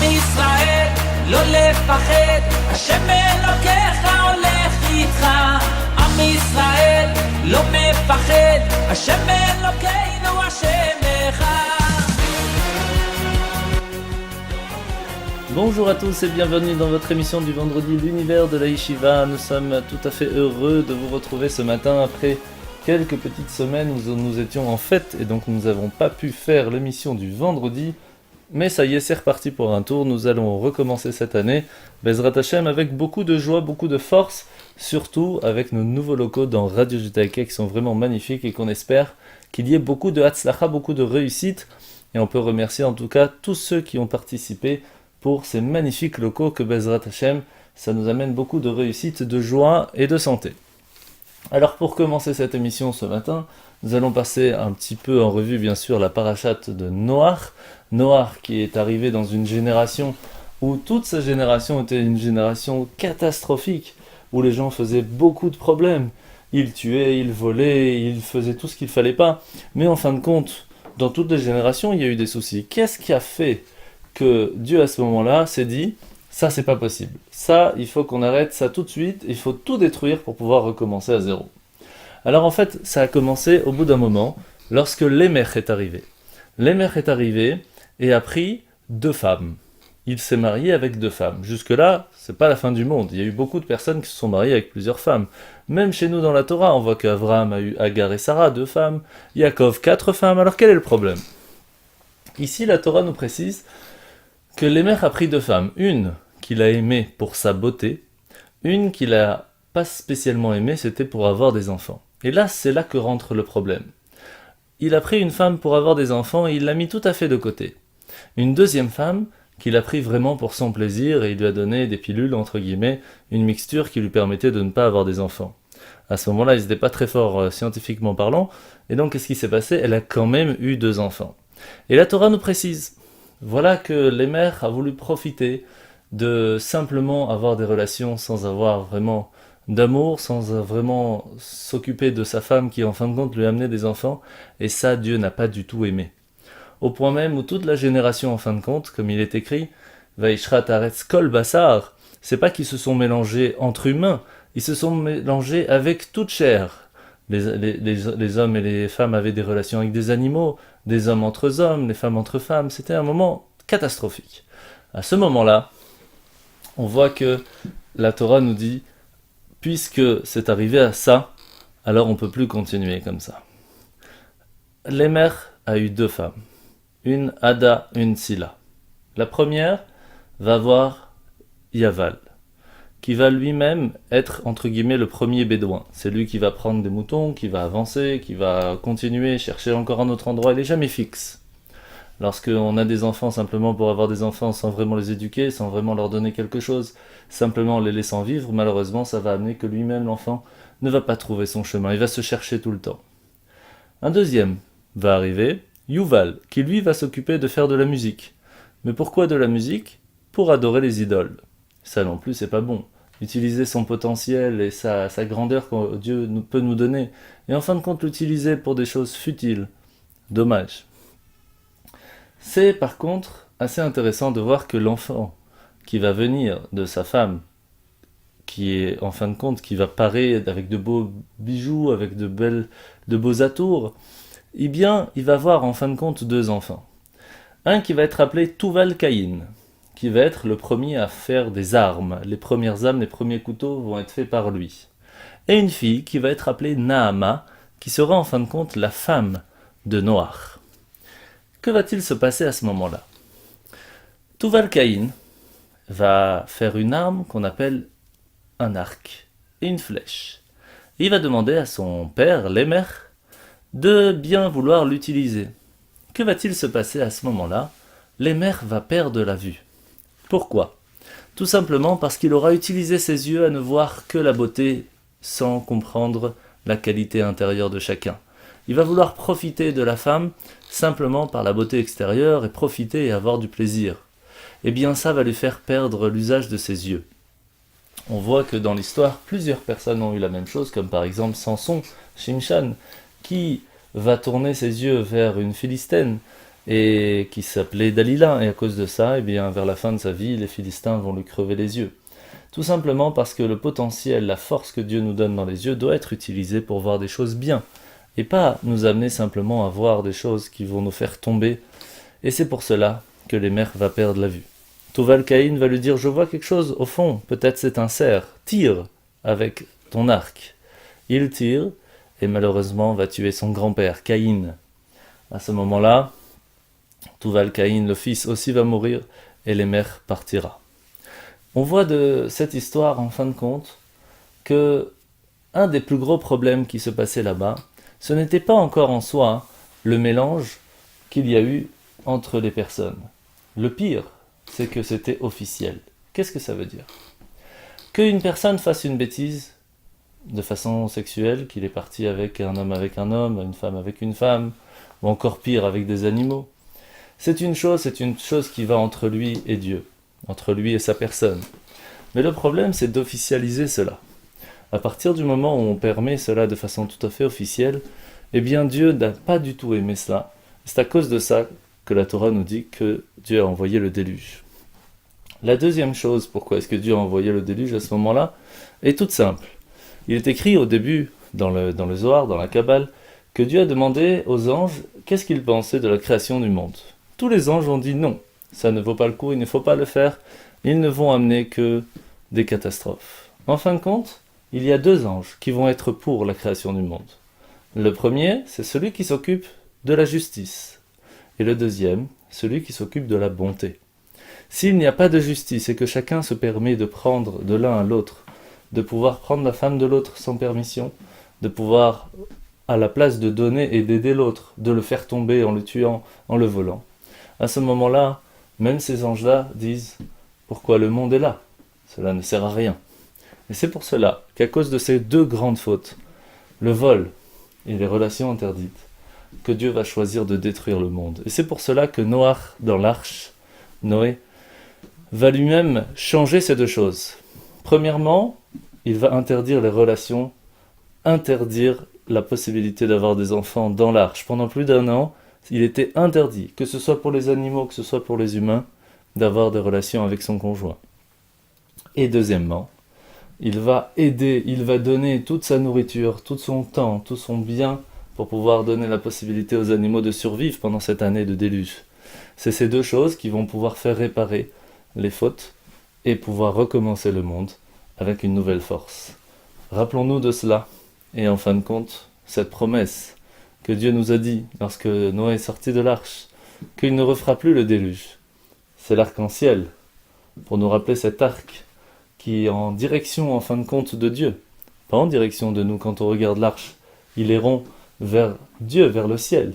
ישראל, לא לפחד, השם אלוקיך הולך איתך. עם ישראל, לא מפחד, השם אלוקינו השם אחד. Bonjour à tous et bienvenue dans votre émission du vendredi, l'univers de la Yeshiva. Nous sommes tout à fait heureux de vous retrouver ce matin après quelques petites semaines où nous étions en fête et donc nous n'avons pas pu faire l'émission du vendredi. Mais ça y est, c'est reparti pour un tour. Nous allons recommencer cette année, Bezrat Hashem, avec beaucoup de joie, beaucoup de force, surtout avec nos nouveaux locaux dans Radio Judaïka qui sont vraiment magnifiques et qu'on espère qu'il y ait beaucoup de hatzlacha, beaucoup de réussite. Et on peut remercier en tout cas tous ceux qui ont participé pour ces magnifiques locaux que Bezrat Hashem, ça nous amène beaucoup de réussite, de joie et de santé. Alors pour commencer cette émission ce matin, nous allons passer un petit peu en revue bien sûr la parachate de Noach. Noach qui est arrivé dans une génération où toute sa génération était une génération catastrophique, où les gens faisaient beaucoup de problèmes. Ils tuaient, ils volaient, ils faisaient tout ce qu'il ne fallait pas. Mais en fin de compte, dans toutes les générations, il y a eu des soucis. Qu'est-ce qui a fait que Dieu à ce moment-là s'est dit « ça c'est pas possible, ça il faut qu'on arrête ça tout de suite, il faut tout détruire pour pouvoir recommencer à zéro ». Alors en fait ça a commencé au bout d'un moment lorsque Lémech est arrivé. Lémech est arrivé et a pris 2 femmes. Il s'est marié avec 2 femmes. Jusque-là, c'est pas la fin du monde. Il y a eu beaucoup de personnes qui se sont mariées avec plusieurs femmes. Même chez nous dans la Torah, on voit qu'Avraham a eu Agar et Sarah, 2 femmes. Yaakov, 4 femmes. Alors quel est le problème ? Ici la Torah nous précise que Lémech a pris 2 femmes, une qu'il a aimée pour sa beauté, une qu'il a pas spécialement aimée, c'était pour avoir des enfants. Et là, c'est là que rentre le problème. Il a pris une femme pour avoir des enfants et il l'a mis tout à fait de côté. Une deuxième femme qu'il a pris vraiment pour son plaisir et il lui a donné des pilules, entre guillemets, une mixture qui lui permettait de ne pas avoir des enfants. À ce moment-là, ils n'étaient pas très forts scientifiquement parlant, et donc qu'est-ce qui s'est passé ? Elle a quand même eu 2 enfants. Et la Torah nous précise. Voilà que Lémech a voulu profiter de simplement avoir des relations sans avoir vraiment d'amour, sans vraiment s'occuper de sa femme qui en fin de compte lui amenait des enfants, et ça Dieu n'a pas du tout aimé. Au point même où toute la génération en fin de compte, comme il est écrit, Vaishrat Aretz Kol Basar, c'est pas qu'ils se sont mélangés entre humains, ils se sont mélangés avec toute chair. Les hommes et les femmes avaient des relations avec des animaux, des hommes entre hommes, les femmes entre femmes, c'était un moment catastrophique. À ce moment-là, on voit que la Torah nous dit, puisque c'est arrivé à ça, alors on ne peut plus continuer comme ça. Lémech a eu 2 femmes, une Ada, une Sila. La première va voir Yaval, qui va lui-même être, entre guillemets, le premier bédouin. C'est lui qui va prendre des moutons, qui va avancer, qui va continuer, chercher encore un autre endroit, il n'est jamais fixe. Lorsqu'on a des enfants simplement pour avoir des enfants sans vraiment les éduquer, sans vraiment leur donner quelque chose, simplement en les laissant vivre, malheureusement ça va amener que lui-même, l'enfant, ne va pas trouver son chemin, il va se chercher tout le temps. Un deuxième va arriver, Yuval, qui lui va s'occuper de faire de la musique. Mais pourquoi de la musique ? Pour adorer les idoles. Ça non plus, c'est pas bon. Utiliser son potentiel et sa grandeur que Dieu peut nous donner, et en fin de compte l'utiliser pour des choses futiles. Dommage. C'est par contre assez intéressant de voir que l'enfant qui va venir de sa femme, qui est en fin de compte, qui va parer avec de beaux bijoux, avec de beaux atours, eh bien, il va avoir en fin de compte 2 enfants. Un qui va être appelé Tuval Caïn, qui va être le premier à faire des armes. Les premières armes, les premiers couteaux vont être faits par lui. Et une fille qui va être appelée Naama, qui sera en fin de compte la femme de Noach. Que va-t-il se passer à ce moment-là ? Tuval Caïn va faire une arme qu'on appelle un arc et une flèche. Et il va demander à son père, Lémech, de bien vouloir l'utiliser. Que va-t-il se passer à ce moment-là ? Lémech va perdre la vue. Pourquoi ? Tout simplement parce qu'il aura utilisé ses yeux à ne voir que la beauté sans comprendre la qualité intérieure de chacun. Il va vouloir profiter de la femme simplement par la beauté extérieure et profiter et avoir du plaisir. Eh bien ça va lui faire perdre l'usage de ses yeux. On voit que dans l'histoire, plusieurs personnes ont eu la même chose, comme par exemple Samson, Shimshan, qui va tourner ses yeux vers une Philistine et qui s'appelait Dalila. Et à cause de ça, eh bien, vers la fin de sa vie, les Philistins vont lui crever les yeux. Tout simplement parce que le potentiel, la force que Dieu nous donne dans les yeux doit être utilisée pour voir des choses bien, et pas nous amener simplement à voir des choses qui vont nous faire tomber. Et c'est pour cela que l'émer va perdre la vue. Tuval Caïn va lui dire « Je vois quelque chose au fond, peut-être c'est un cerf, tire avec ton arc. » Il tire, et malheureusement va tuer son grand-père, Caïn. À ce moment-là, Tuval Caïn, le fils, aussi va mourir, et l'émer partira. On voit de cette histoire, en fin de compte, que un des plus gros problèmes qui se passait là-bas, ce n'était pas encore en soi le mélange qu'il y a eu entre les personnes. Le pire, c'est que c'était officiel. Qu'est-ce que ça veut dire ? Qu'une personne fasse une bêtise de façon sexuelle, qu'il est parti avec un homme, une femme avec une femme, ou encore pire avec des animaux, c'est une chose qui va entre lui et Dieu, entre lui et sa personne. Mais le problème, c'est d'officialiser cela. À partir du moment où on permet cela de façon tout à fait officielle, eh bien Dieu n'a pas du tout aimé cela. C'est à cause de ça que la Torah nous dit que Dieu a envoyé le déluge. La deuxième chose, pourquoi est-ce que Dieu a envoyé le déluge à ce moment-là, est toute simple. Il est écrit au début, dans le Zohar, dans la Kabbale, que Dieu a demandé aux anges qu'est-ce qu'ils pensaient de la création du monde. Tous les anges ont dit non, ça ne vaut pas le coup, il ne faut pas le faire, ils ne vont amener que des catastrophes. En fin de compte, il y a deux anges qui vont être pour la création du monde. Le premier, c'est celui qui s'occupe de la justice. Et le deuxième, celui qui s'occupe de la bonté. S'il n'y a pas de justice et que chacun se permet de prendre de l'un à l'autre, de pouvoir prendre la femme de l'autre sans permission, de pouvoir, à la place de donner et d'aider l'autre, de le faire tomber en le tuant, en le volant, à ce moment-là, même ces anges-là disent « Pourquoi le monde est là ? Cela ne sert à rien. » Et c'est pour cela qu'à cause de ces deux grandes fautes, le vol et les relations interdites, que Dieu va choisir de détruire le monde. Et c'est pour cela que Noé, dans l'arche, Noé, va lui-même changer ces deux choses. Premièrement, il va interdire les relations, interdire la possibilité d'avoir des enfants dans l'arche. Pendant plus d'1 an, il était interdit, que ce soit pour les animaux, que ce soit pour les humains, d'avoir des relations avec son conjoint. Et deuxièmement, il va aider, il va donner toute sa nourriture, tout son temps, tout son bien, pour pouvoir donner la possibilité aux animaux de survivre pendant cette année de déluge. C'est ces deux choses qui vont pouvoir faire réparer les fautes et pouvoir recommencer le monde avec une nouvelle force. Rappelons-nous de cela, et en fin de compte, cette promesse que Dieu nous a dit lorsque Noé est sorti de l'arche, qu'il ne refera plus le déluge. C'est l'arc-en-ciel, pour nous rappeler cet arc qui est en direction, en fin de compte, de Dieu, pas en direction de nous. Quand on regarde l'arche, il est rond vers Dieu, vers le ciel.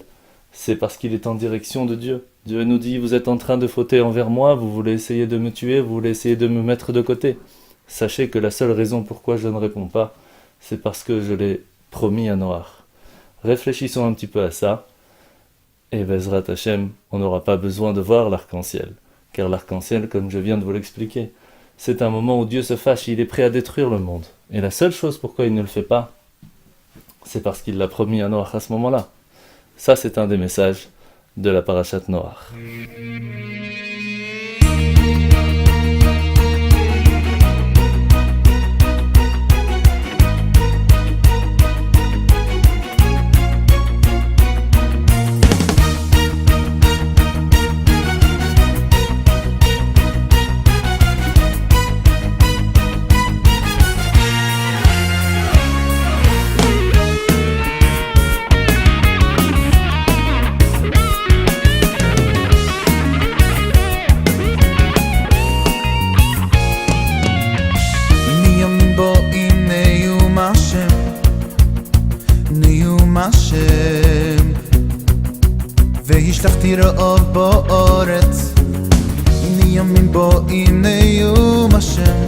C'est parce qu'il est en direction de Dieu. Dieu nous dit, vous êtes en train de fauter envers moi, vous voulez essayer de me tuer, vous voulez essayer de me mettre de côté. Sachez que la seule raison pourquoi je ne réponds pas, c'est parce que je l'ai promis à Noach. Réfléchissons un petit peu à ça, et Bezrat Hashem, on n'aura pas besoin de voir l'arc-en-ciel. Car l'arc-en-ciel, comme je viens de vous l'expliquer, c'est un moment où Dieu se fâche, il est prêt à détruire le monde. Et la seule chose pourquoi il ne le fait pas, c'est parce qu'il l'a promis à Noach à ce moment-là. Ça, c'est un des messages de la Parashat Noach. והשלכתי רעב בארץ, הנה ימים באים נאום השם,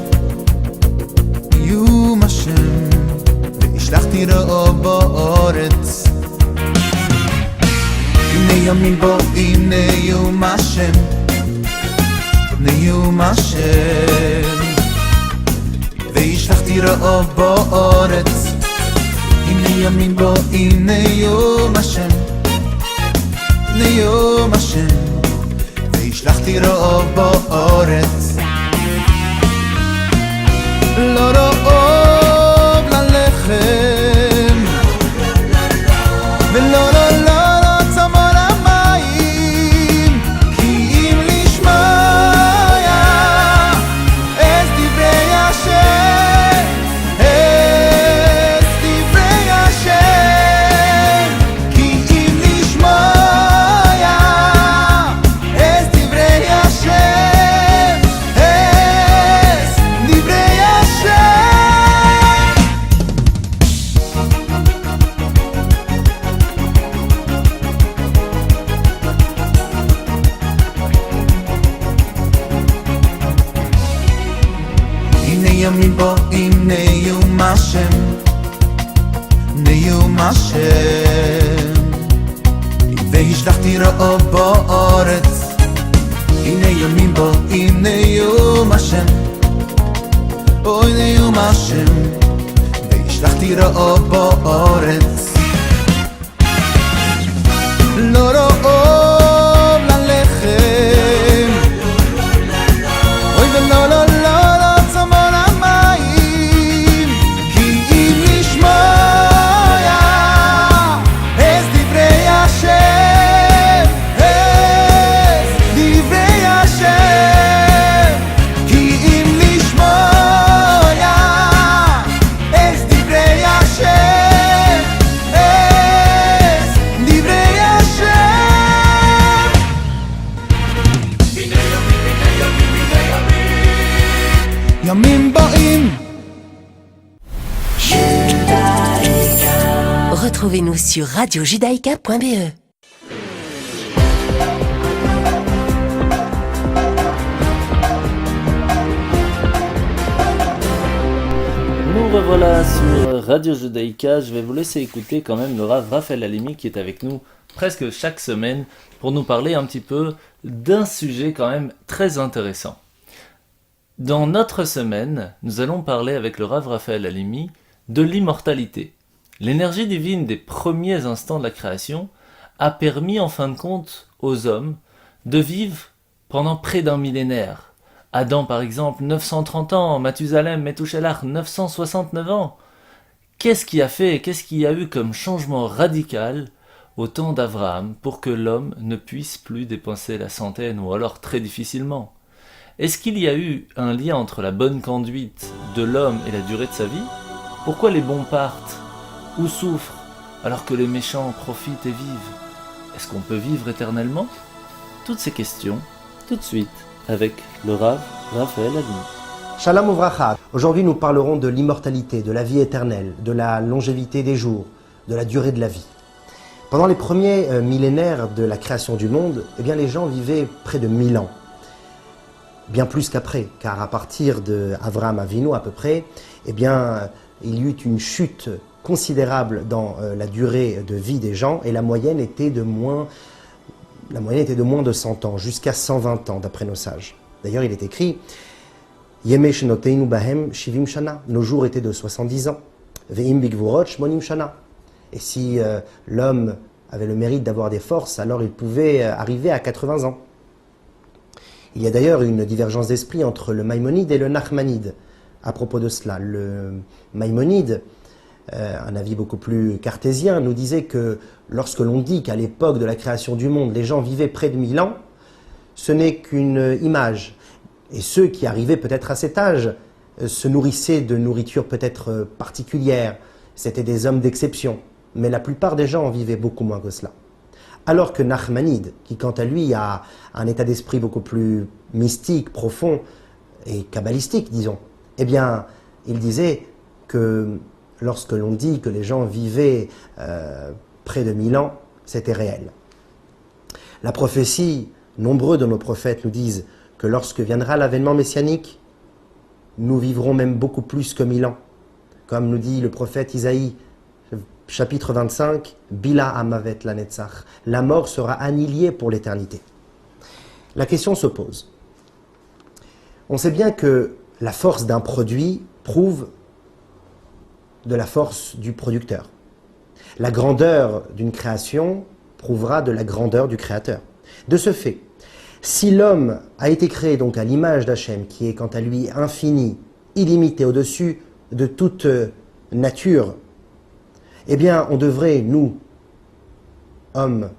נאום השם. והשלכתי רעב בארץ, הנה ימים באים נאום השם, נאום השם. והשלכתי רעב בארץ, הנה ימים באים נאום השם, נאום השם. והשלכתי רעב בארץ לא רעב ללחם ולא צמא למים כי אם לשמוע את דברי השם את דברי השם כי אם לשמוע את דברי השם את דברי השם הנה ימים באים נאום השם נאום השם והשלכתי רעב בארץ הנה ימים באים נאום השם אוי נאום השם והשלכתי רעב בארץ לא רעב ללחם אוי ולא לא צמא למים כי אם לשמוע את דברי השם את דברי השם כי אם לשמוע את דברי השם את דברי השם ימים באים Retrouvez-nous sur radiojudaïka.be. Nous revoilà sur Radio Judaïka. Je vais vous laisser écouter quand même le Rav Raphaël Halimi qui est avec nous presque chaque semaine pour nous parler un petit peu d'un sujet quand même très intéressant. Dans notre semaine, nous allons parler avec le Rav Raphaël Halimi de l'immortalité. L'énergie divine des premiers instants de la création a permis en fin de compte aux hommes de vivre pendant près d'un millénaire. Adam par exemple 930 ans, Mathusalem, Methuselah 969 ans. Qu'est-ce qui a eu comme changement radical au temps d'Abraham pour que l'homme ne puisse plus dépasser la centaine ou alors très difficilement? Est-ce qu'il y a eu un lien entre la bonne conduite de l'homme et la durée de sa vie? Pourquoi les bons partent ou souffrent alors que les méchants profitent et vivent? Est-ce qu'on peut vivre éternellement? Toutes ces questions, tout de suite, avec le Rav Raphaël Halimi. Shalom Uvracha. Aujourd'hui, nous parlerons de l'immortalité, de la vie éternelle, de la longévité des jours, de la durée de la vie. Pendant les premiers millénaires de la création du monde, eh bien, les gens vivaient près de 1000 ans. Bien plus qu'après, car à partir d'Avraham Avinu à peu près, eh bien, il y eut une chute considérable dans la durée de vie des gens et la moyenne était de moins de 100 ans, jusqu'à 120 ans d'après nos sages. D'ailleurs, il est écrit Yemei shenoteinu bahem shivim shana. Nos jours étaient de 70 ans. Ve'im bigvurot shmonim shana. Et si l'homme avait le mérite d'avoir des forces, alors il pouvait arriver à 80 ans. Il y a d'ailleurs une divergence d'esprit entre le Maïmonide et le Nachmanide à propos de cela. Le Maïmonide, un avis beaucoup plus cartésien, nous disait que lorsque l'on dit qu'à l'époque de la création du monde, les gens vivaient près de 1000 ans, ce n'est qu'une image. Et ceux qui arrivaient peut-être à cet âge se nourrissaient de nourriture peut-être particulière. C'était des hommes d'exception. Mais la plupart des gens en vivaient beaucoup moins que cela. Alors que Nachmanide, qui quant à lui a un état d'esprit beaucoup plus mystique, profond et kabbalistique, disons, eh bien, il disait que lorsque l'on dit que les gens vivaient près de 1000 ans, c'était réel. La prophétie, nombreux de nos prophètes nous disent que lorsque viendra l'avènement messianique, nous vivrons même beaucoup plus que 1000 ans. Comme nous dit le prophète Isaïe, chapitre 25, Bila Amavet la Netzach. La mort sera annihilée pour l'éternité. La question se pose. On sait bien que la force d'un produit prouve de la force du producteur. La grandeur d'une création prouvera de la grandeur du créateur. De ce fait, Si l'homme a été créé donc à l'image d'Hachem, qui est quant à lui infini, illimité, au-dessus de toute nature, eh bien on devrait, nous, hommes,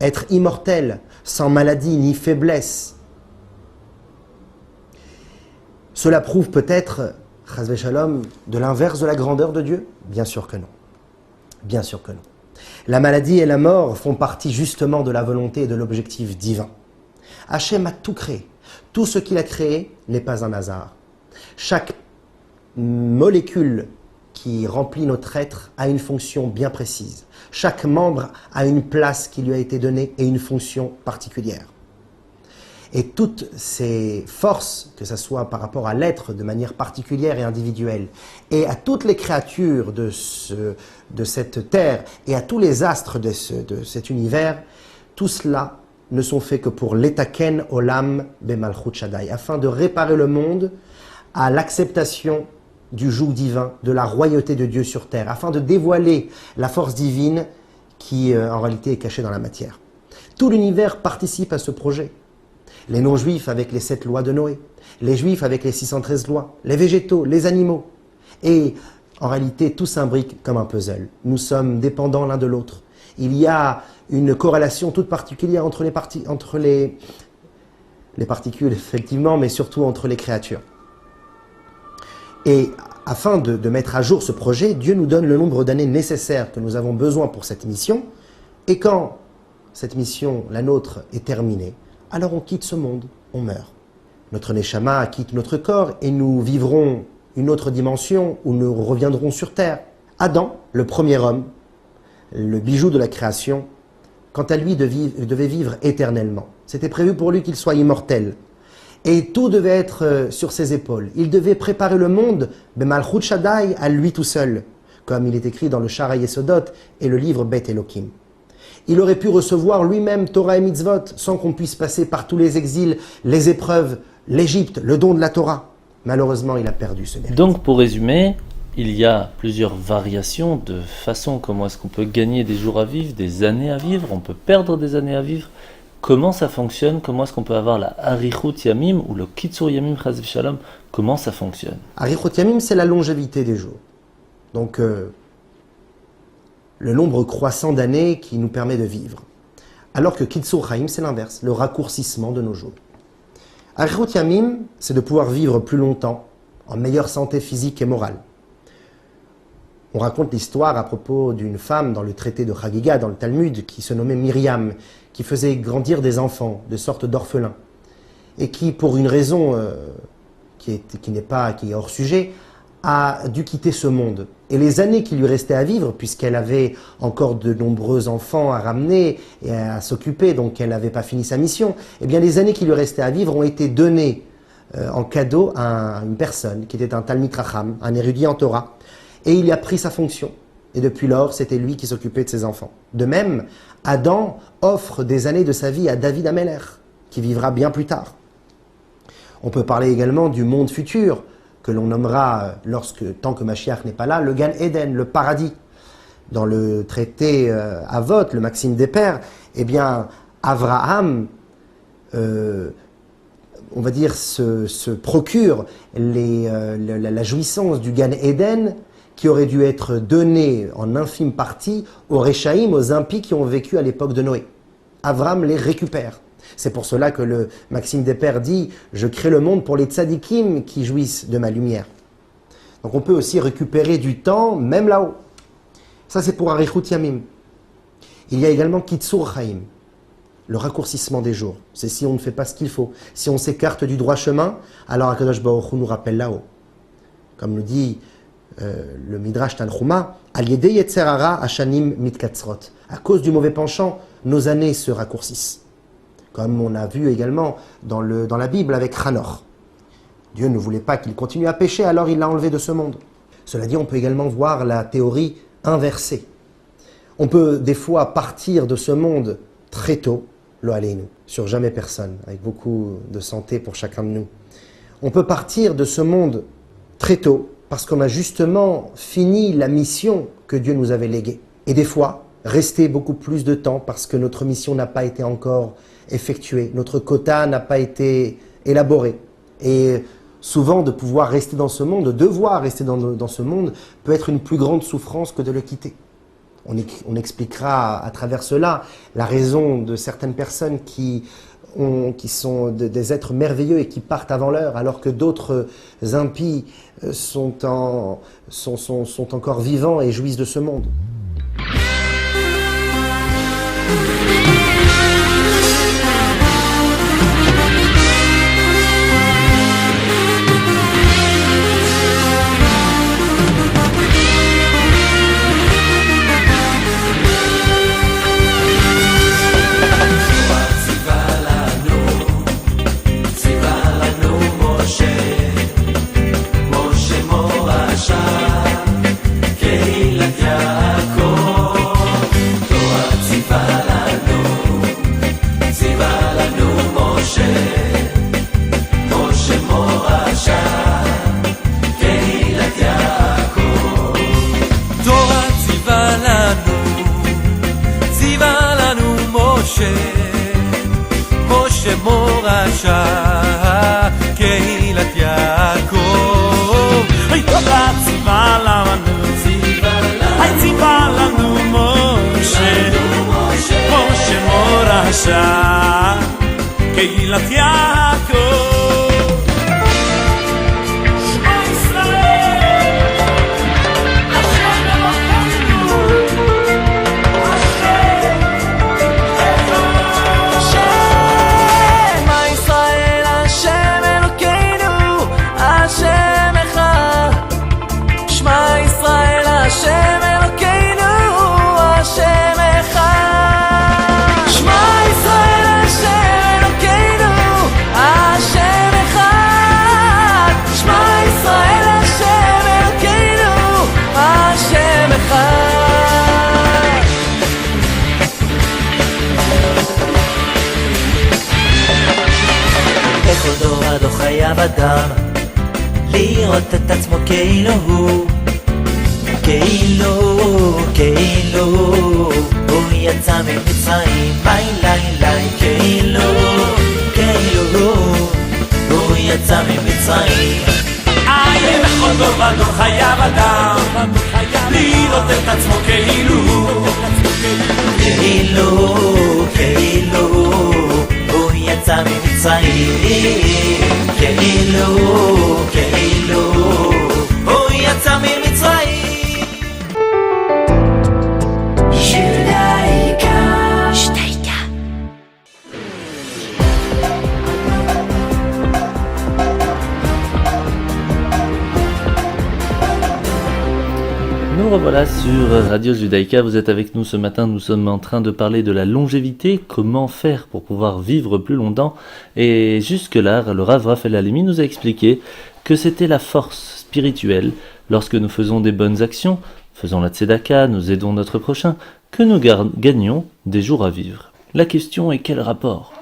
être immortels, sans maladie ni faiblesse. Cela prouve peut-être, chas v'shalom, de l'inverse de la grandeur de Dieu? Bien sûr que non. Bien sûr que non. La maladie et la mort font partie justement de la volonté et de l'objectif divin. Hachem a tout créé. Tout ce qu'il a créé n'est pas un hasard. Chaque molécule qui remplit notre être a une fonction bien précise. Chaque membre a une place qui lui a été donnée et une fonction particulière. Et toutes ces forces, que ce soit par rapport à l'être de manière particulière et individuelle, et à toutes les créatures de cette terre, et à tous les astres de cet univers, tout cela ne sont faits que pour l'etaken olam bemalchut shaddai, afin de réparer le monde à l'acceptation du joug divin, de la royauté de Dieu sur terre, afin de dévoiler la force divine qui en réalité est cachée dans la matière. Tout l'univers participe à ce projet. Les non-juifs avec les 7 lois de Noé, les juifs avec les 613 lois, les végétaux, les animaux. Et en réalité, tout s'imbrique comme un puzzle. Nous sommes dépendants l'un de l'autre. Il y a une corrélation toute particulière entre les particules, effectivement, mais surtout entre les créatures. Et afin de mettre à jour ce projet, Dieu nous donne le nombre d'années nécessaires que nous avons besoin pour cette mission. Et quand cette mission, la nôtre, est terminée, alors on quitte ce monde, on meurt. Notre neshama quitte notre corps et nous vivrons une autre dimension où nous reviendrons sur terre. Adam, le premier homme, le bijou de la création, quant à lui devait vivre éternellement. C'était prévu pour lui qu'il soit immortel. Et tout devait être sur ses épaules. Il devait préparer le monde, Bemalchut Shaddai, à lui tout seul, comme il est écrit dans le Shara Yesodot et le livre Bet Elohim. Il aurait pu recevoir lui-même Torah et Mitzvot sans qu'on puisse passer par tous les exils, les épreuves, l'Égypte, le don de la Torah. Malheureusement, il a perdu ce mérite. Donc, pour résumer, il y a plusieurs variations de façon comment est-ce qu'on peut gagner des jours à vivre, des années à vivre, on peut perdre des années à vivre. Comment ça fonctionne? Comment est-ce qu'on peut avoir la Arichut Yamim ou le Kitsur Yamim Chas v'Shalom? Comment ça fonctionne? Arichut Yamim, c'est la longévité des jours. Donc, le nombre croissant d'années qui nous permet de vivre. Alors que Kitsur Chaim, c'est l'inverse, le raccourcissement de nos jours. Arichut Yamim, c'est de pouvoir vivre plus longtemps, en meilleure santé physique et morale. On raconte l'histoire à propos d'une femme dans le traité de Chagiga, dans le Talmud, qui se nommait Myriam, qui faisait grandir des enfants, de sorte d'orphelins, et qui, pour une raison qui est hors sujet, a dû quitter ce monde. Et les années qui lui restaient à vivre, puisqu'elle avait encore de nombreux enfants à ramener et à s'occuper, donc elle n'avait pas fini sa mission, eh bien les années qui lui restaient à vivre ont été données en cadeau à une personne qui était un Talmid Racham, un érudit en Torah, et il a pris sa fonction. Et depuis lors, c'était lui qui s'occupait de ses enfants. De même, Adam offre des années de sa vie à David Ameler, qui vivra bien plus tard. On peut parler également du monde futur, que l'on nommera, tant que Mashiach n'est pas là, le Gan Eden, le paradis. Dans le traité Avot, le Maxime des Pères, eh bien, Avraham, on va dire, se procure la jouissance du Gan Eden, qui aurait dû être donné en infime partie aux Réchaïm, aux impies qui ont vécu à l'époque de Noé. Avram les récupère. C'est pour cela que le Maxime des Pères dit « Je crée le monde pour les tzadikim qui jouissent de ma lumière ». Donc on peut aussi récupérer du temps, même là-haut. Ça c'est pour Arichut Yamim. Il y a également Kitsur Chaim, le raccourcissement des jours. C'est si on ne fait pas ce qu'il faut. Si on s'écarte du droit chemin, alors HaKadosh Baruch Hu nous rappelle là-haut. Comme nous dit le Midrash Tanchuma, Al Yedei Yetzer Hara Hashanim Mitkatzrot. À cause du mauvais penchant, nos années se raccourcissent. Comme on a vu également dans la Bible avec Hanor. Dieu ne voulait pas qu'il continue à pécher, alors il l'a enlevé de ce monde. Cela dit, on peut également voir la théorie inversée. On peut des fois partir de ce monde très tôt, lo aleinu, sur jamais personne, avec beaucoup de santé pour chacun de nous. On peut partir de ce monde très tôt, parce qu'on a justement fini la mission que Dieu nous avait léguée. Et des fois, rester beaucoup plus de temps parce que notre mission n'a pas été encore effectuée, notre quota n'a pas été élaboré. Et souvent, de pouvoir rester dans ce monde, de devoir rester dans ce monde, peut être une plus grande souffrance que de le quitter. On expliquera à travers cela la raison de certaines personnes qui sont des êtres merveilleux et qui partent avant l'heure, alors que d'autres impies sont encore vivants et jouissent de ce monde. משה מורשה קהילת יעקב היי תורה ציווה לנו היי ציווה לנו משה מורשה קהילת יעקב חייב אדם לראות את עצמו כאילו הוא הוא יצא ממצרים לילה כאילו הוא יצא ממצרים בכל דור חייב אדם לראות את עצמו כאילו הוא יצא ממצרים כאילו הוא יצא ממצרים Nous revoilà sur Radio Judaïka, vous êtes avec nous ce matin, nous sommes en train de parler de la longévité, comment faire pour pouvoir vivre plus longtemps, et jusque-là, le Rav Raphaël Halimi nous a expliqué que c'était la force spirituelle, lorsque nous faisons des bonnes actions, faisons la tzedaka, nous aidons notre prochain, que nous gagnons des jours à vivre. La question est quel rapport ?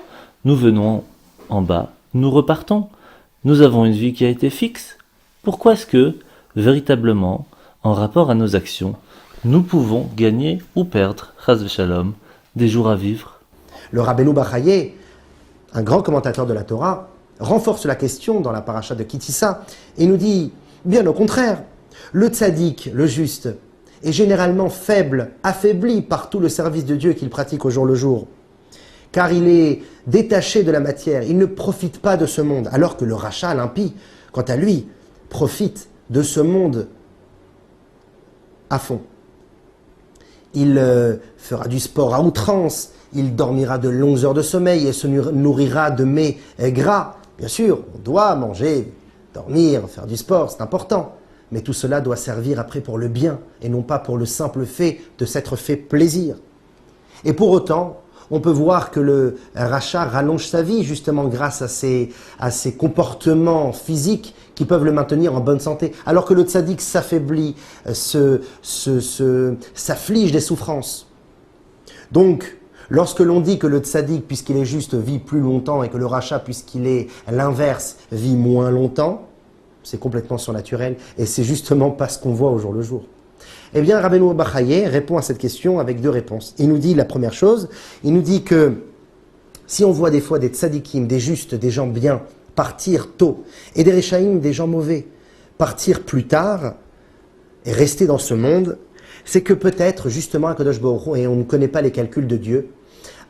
Nous venons en bas, nous repartons, nous avons une vie qui a été fixe, pourquoi est-ce que, véritablement, en rapport à nos actions, nous pouvons gagner ou perdre, chas v'shalom, des jours à vivre. Le Rabbeinu Bachaye, un grand commentateur de la Torah, renforce la question dans la paracha de Kitissa et nous dit, bien au contraire, le tzaddik, le juste, est généralement faible, affaibli par tout le service de Dieu qu'il pratique au jour le jour. Car il est détaché de la matière, il ne profite pas de ce monde, alors que le rachat, l'impie, quant à lui, profite de ce monde à fond. Il fera du sport à outrance, il dormira de longues heures de sommeil et se nourrira de mets gras. Bien sûr, on doit manger, dormir, faire du sport, c'est important. Mais tout cela doit servir après pour le bien et non pas pour le simple fait de s'être fait plaisir. Et pour autant, on peut voir que le rachat rallonge sa vie justement grâce à ses comportements physiques qui peuvent le maintenir en bonne santé, alors que le tzaddik s'affaiblit, s'afflige des souffrances. Donc, lorsque l'on dit que le tzaddik, puisqu'il est juste, vit plus longtemps et que le rachat, puisqu'il est l'inverse, vit moins longtemps, c'est complètement surnaturel et c'est justement pas ce qu'on voit au jour le jour. Eh bien, Rabbeinu Bachaye répond à cette question avec deux réponses. Il nous dit la première chose, il nous dit que si on voit des fois des tzadikim, des justes, des gens bien, partir tôt, et des rechaïm, des gens mauvais, partir plus tard, et rester dans ce monde, c'est que peut-être, justement, HaKadosh Baruch Hu, et on ne connaît pas les calculs de Dieu,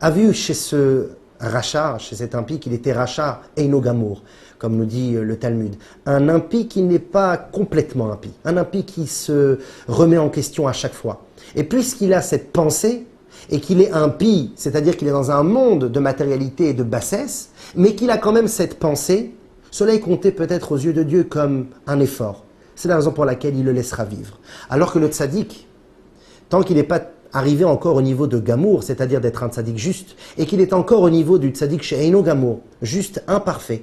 a vu chez ce rachat, chez cet impie, qu'il était rachat Eino Gamour, comme nous dit le Talmud. Un impie qui n'est pas complètement impie, un impie qui se remet en question à chaque fois. Et puisqu'il a cette pensée, et qu'il est impie, c'est-à-dire qu'il est dans un monde de matérialité et de bassesse, mais qu'il a quand même cette pensée, cela est compté peut-être aux yeux de Dieu comme un effort. C'est la raison pour laquelle il le laissera vivre. Alors que le tzaddik, tant qu'il n'est pas arrivé encore au niveau de Gamour, c'est-à-dire d'être un tzaddik juste, et qu'il est encore au niveau du tzaddik she'eino Gamour, juste imparfait,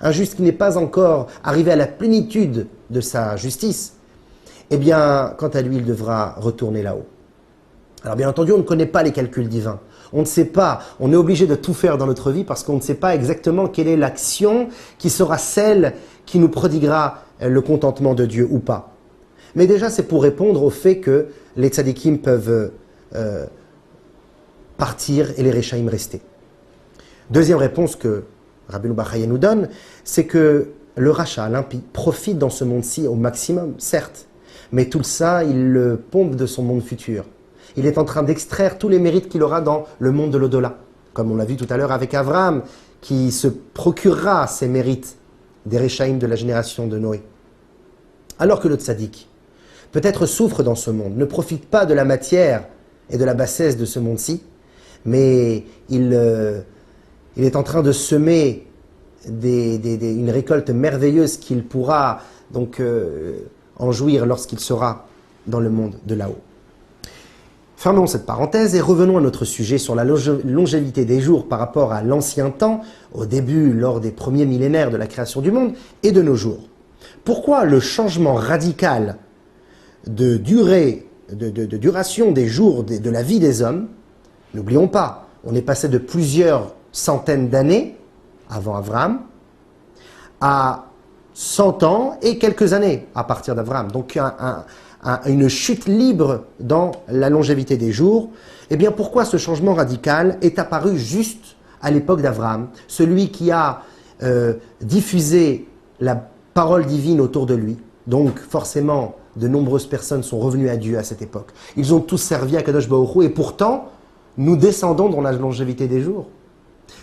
un juste qui n'est pas encore arrivé à la plénitude de sa justice, eh bien, quant à lui, il devra retourner là-haut. Alors bien entendu, on ne connaît pas les calculs divins. On ne sait pas, on est obligé de tout faire dans notre vie parce qu'on ne sait pas exactement quelle est l'action qui sera celle qui nous prodiguera le contentement de Dieu ou pas. Mais déjà, c'est pour répondre au fait que les tzadikim peuvent partir et les rechaïm rester. Deuxième réponse que Rabbeinu Bachaye nous donne, c'est que le rachat, l'impie, profite dans ce monde-ci au maximum, certes, mais tout ça, il le pompe de son monde futur. Il est en train d'extraire tous les mérites qu'il aura dans le monde de l'au-delà. Comme on l'a vu tout à l'heure avec Abraham, qui se procurera ces mérites des Rechaïm de la génération de Noé. Alors que le tzaddik, peut-être souffre dans ce monde, ne profite pas de la matière et de la bassesse de ce monde-ci, mais il est en train de semer une récolte merveilleuse qu'il pourra donc en jouir lorsqu'il sera dans le monde de là-haut. Fermons cette parenthèse et revenons à notre sujet sur la longévité des jours par rapport à l'ancien temps, au début, lors des premiers millénaires de la création du monde, et de nos jours. Pourquoi le changement radical de durée, de duration des jours de la vie des hommes? N'oublions pas, on est passé de plusieurs centaines d'années, avant Abraham, à 100 ans et quelques années à partir d'Abraham. Donc une chute libre dans la longévité des jours. Eh bien, pourquoi ce changement radical est apparu juste à l'époque d'Abraham, celui qui a diffusé la parole divine autour de lui? Donc, forcément, de nombreuses personnes sont revenues à Dieu à cette époque. Ils ont tous servi à Kadosh Baruch Hu et pourtant, nous descendons dans la longévité des jours.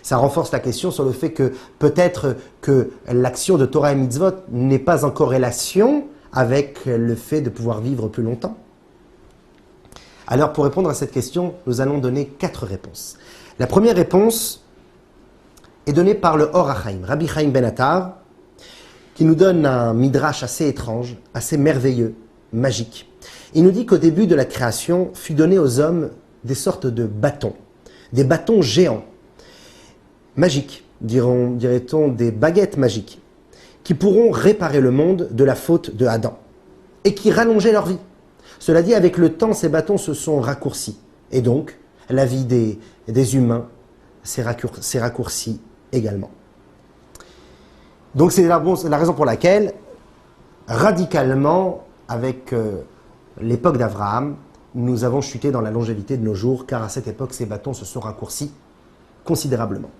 Ça renforce la question sur le fait que peut-être que l'action de Torah et Mitzvot n'est pas en corrélation avec le fait de pouvoir vivre plus longtemps. Alors, pour répondre à cette question, nous allons donner 4 réponses. La première réponse est donnée par le Or HaChaim, Rabbi Chaim Ben Attar, qui nous donne un midrash assez étrange, assez merveilleux, magique. Il nous dit qu'au début de la création, fut donné aux hommes des sortes de bâtons, des bâtons géants, magiques, dirait-on des baguettes magiques, qui pourront réparer le monde de la faute de Adam et qui rallongeaient leur vie. Cela dit, avec le temps, ces bâtons se sont raccourcis et donc la vie des humains s'est raccourcie également. Donc c'est la raison pour laquelle, radicalement, avec l'époque d'Abraham, nous avons chuté dans la longévité de nos jours, car à cette époque, ces bâtons se sont raccourcis considérablement.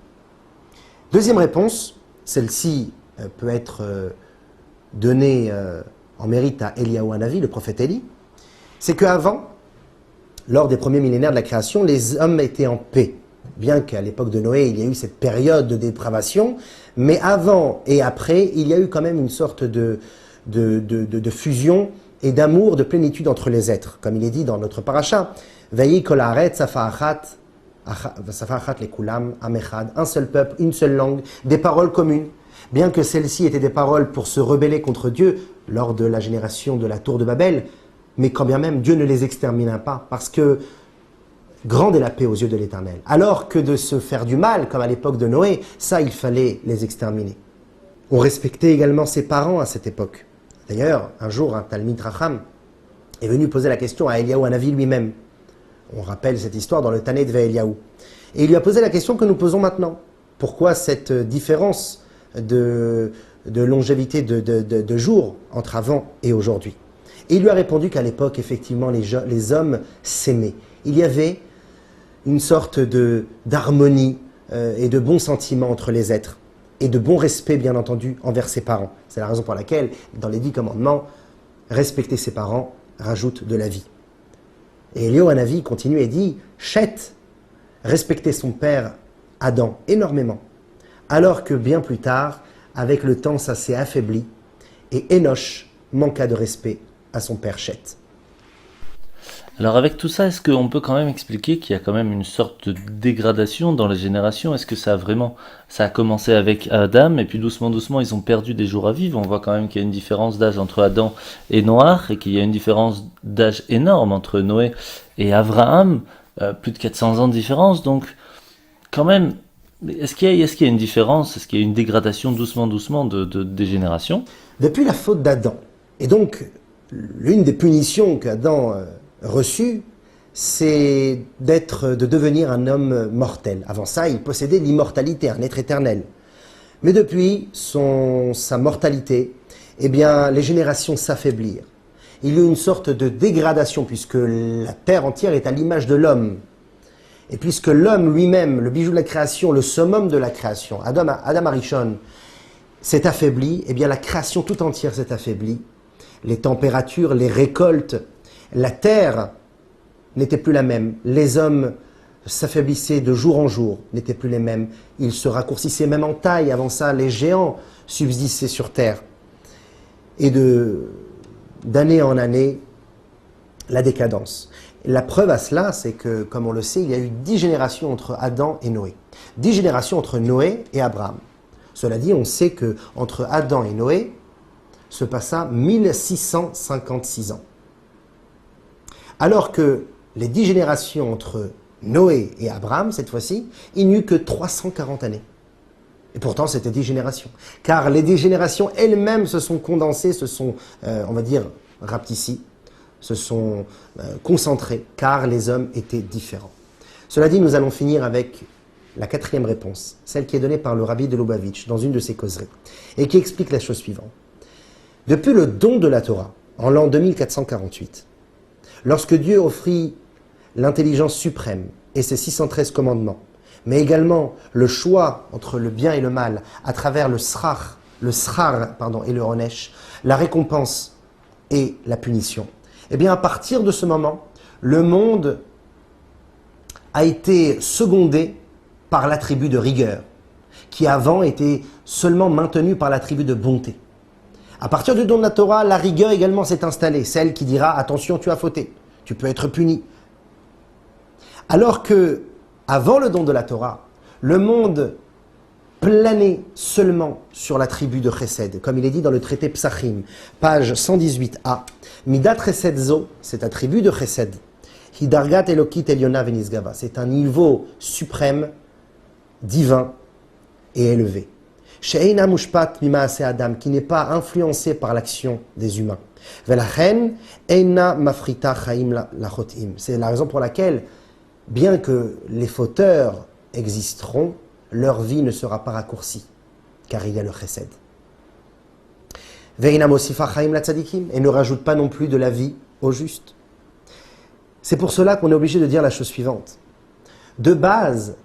Deuxième réponse, celle-ci peut être donnée en mérite à Eliyahu Hanavi, le prophète Élie, c'est qu'avant, lors des premiers millénaires de la création, les hommes étaient en paix. Bien qu'à l'époque de Noé, il y a eu cette période de dépravation, mais avant et après, il y a eu quand même une sorte de fusion et d'amour, de plénitude entre les êtres. Comme il est dit dans notre paracha, Vayi kol haaretz safa achat lekulam am echad, un seul peuple, une seule langue, des paroles communes. Bien que celles-ci étaient des paroles pour se rebeller contre Dieu lors de la génération de la tour de Babel, mais quand bien même Dieu ne les extermina pas, parce que grande est la paix aux yeux de l'Éternel. Alors que de se faire du mal, comme à l'époque de Noé, ça il fallait les exterminer. On respectait également ses parents à cette époque. D'ailleurs, un jour, un Talmid Racham est venu poser la question à Eliyahu Hanavi lui-même. On rappelle cette histoire dans le Tané de Eliyahu. Et il lui a posé la question que nous posons maintenant. Pourquoi cette différence de longévité de jours entre avant et aujourd'hui? Et il lui a répondu qu'à l'époque, effectivement, les hommes s'aimaient. Il y avait une sorte d'harmonie et de bons sentiments entre les êtres, et de bon respect, bien entendu, envers ses parents. C'est la raison pour laquelle, dans les 10 commandements, respecter ses parents rajoute de la vie. Et Eliyahu Hanavi continue et dit « Chet respectait son père Adam énormément, alors que bien plus tard, avec le temps, ça s'est affaibli, et Enoch manqua de respect à son père Chet. » Alors avec tout ça, est-ce qu'on peut quand même expliquer qu'il y a quand même une sorte de dégradation dans les générations? Est-ce que ça a commencé avec Adam et puis doucement ils ont perdu des jours à vivre? On voit quand même qu'il y a une différence d'âge entre Adam et Noach et qu'il y a une différence d'âge énorme entre Noé et Abraham, plus de 400 ans de différence. Donc quand même, est-ce qu'il y a une différence? Est-ce qu'il y a une dégradation doucement des générations? Depuis la faute d'Adam, et donc l'une des punitions qu'Adam reçu, c'est de devenir un homme mortel. Avant ça, il possédait l'immortalité, un être éternel. Mais depuis sa mortalité, eh bien, les générations s'affaiblirent. Il y a eu une sorte de dégradation, puisque la terre entière est à l'image de l'homme. Et puisque l'homme lui-même, le bijou de la création, le summum de la création, Adam Arishon, s'est affaibli, eh bien, la création tout entière s'est affaiblie. Les températures, les récoltes, la terre n'était plus la même. Les hommes s'affaiblissaient de jour en jour, n'étaient plus les mêmes. Ils se raccourcissaient même en taille. Avant ça, les géants subsistaient sur terre. Et d'année en année, la décadence. La preuve à cela, c'est que, comme on le sait, il y a eu 10 générations entre Adam et Noé. 10 générations entre Noé et Abraham. Cela dit, on sait qu'entre Adam et Noé se passa 1656 ans. Alors que les 10 générations entre Noé et Abraham, cette fois-ci, il n'y eut que 340 années. Et pourtant, c'était 10 générations. Car les 10 générations elles-mêmes se sont condensées, se sont, on va dire, rapetissies, se sont concentrées, car les hommes étaient différents. Cela dit, nous allons finir avec la 4e réponse, celle qui est donnée par le rabbi de Lubavitch dans une de ses causeries, et qui explique la chose suivante. Depuis le don de la Torah, en l'an 2448, lorsque Dieu offrit l'intelligence suprême et ses 613 commandements, mais également le choix entre le bien et le mal à travers le srar et le onesh, la récompense et la punition, eh bien à partir de ce moment, le monde a été secondé par l'attribut de rigueur, qui avant était seulement maintenu par l'attribut de bonté. À partir du don de la Torah, la rigueur également s'est installée, celle qui dira « attention, tu as fauté, tu peux être puni ». Alors que, avant le don de la Torah, le monde planait seulement sur l'attribut de Chesed, comme il est dit dans le traité Psachim, page 118a. Midat Chesed Zo, cet attribut de Chesed, Hidargat Elokit Eliona Venisgava, c'est un niveau suprême, divin et élevé. She'eina mushpat mimaase Adam, qui n'est pas influencé par l'action des humains. Velachen eina mafrita chaim lachotim. C'est la raison pour laquelle, bien que les fauteurs existeront, leur vie ne sera pas raccourcie, car il y a le chesed. Ve'eina mosifa chaim latzadikim, et ne rajoute pas non plus de la vie au juste. C'est pour cela qu'on est obligé de dire la chose suivante. De base,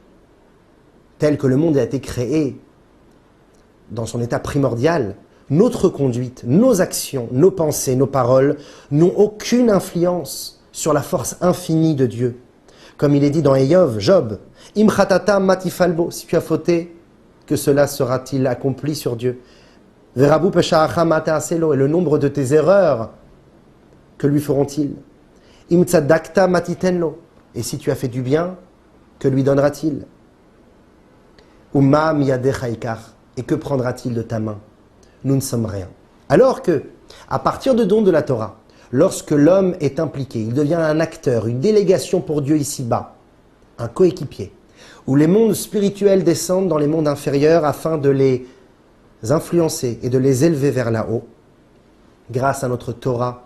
tel que le monde a été créé, dans son état primordial, notre conduite, nos actions, nos pensées, nos paroles n'ont aucune influence sur la force infinie de Dieu. Comme il est dit dans Eïov, Job, « Im chatata matifalbo » si tu as fauté, que cela sera-t-il accompli sur Dieu. « Verabu pesha'acha mata'aselo » et le nombre de tes erreurs, que lui feront-ils. « Im tzadakta matitenlo » et si tu as fait du bien, que lui donnera-t-il. « Umma miyadecha ikar » et que prendra-t-il de ta main? Nous ne sommes rien. Alors que, à partir du don de la Torah, lorsque l'homme est impliqué, il devient un acteur, une délégation pour Dieu ici-bas, un coéquipier, où les mondes spirituels descendent dans les mondes inférieurs afin de les influencer et de les élever vers là-haut, grâce à notre Torah,